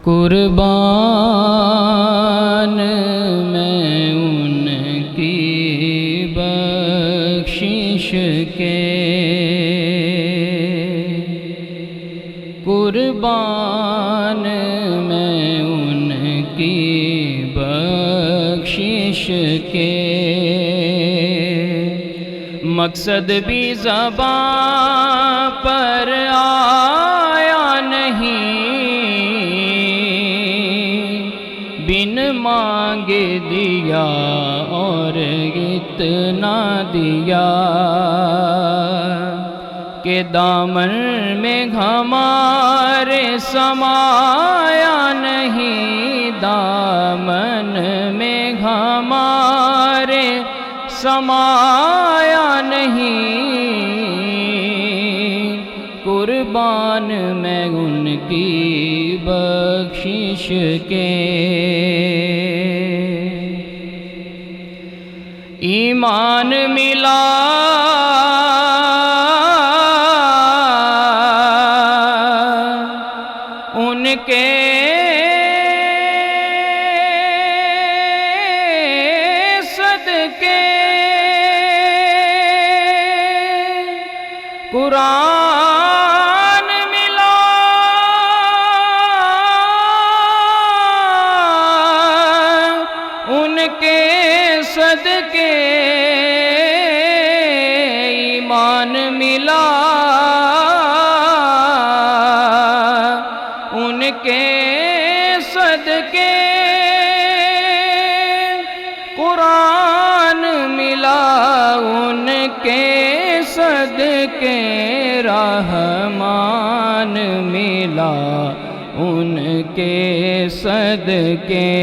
قربان میں ان کی بخشش کے، قربان میں ان کی بخشش کے، مقصد بھی زباں پر آیا نہیں، بن مانگے دیا اور اتنا دیا کہ دامن میں ہمارے سمایا نہیں، دامن میں ہمارے سمایا نہیں، قربان میں ان کی بخشش کے، ایمان ملا ان کے صدقے، قرآن ملا ان کے صدقے، ایمان ملا ان کے صدقے، قرآن ملا ان کے صدقے، رحمان ملا ان کے صدقے،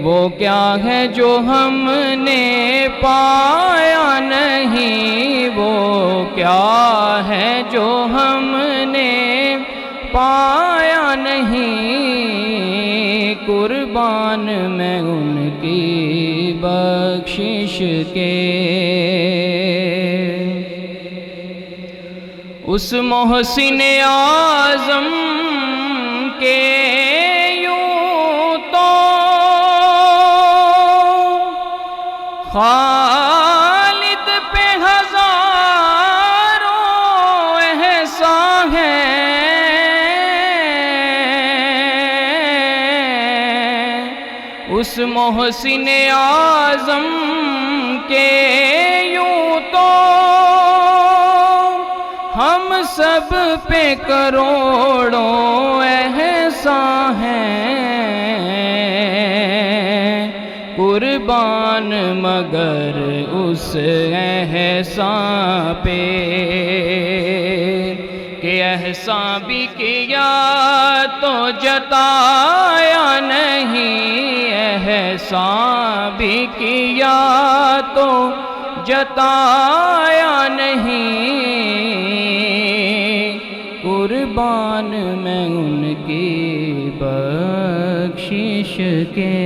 وہ کیا ہے جو ہم نے پایا نہیں، وہ کیا ہے جو ہم نے پایا نہیں، قربان میں ان کی بخشش کے، اس محسن اعظم کے یوں تو خالد پہ ہزاروں احسان ہیں، اس محسن اعظم کے یوں تو ہم سب پہ کروڑوں احسان ہیں، قربان مگر اس احسان پہ کہ احسان بھی کیا تو جتایا نہیں، احسان بھی کیا تو جتایا نہیں، قربان میں ان کی بخشش کے۔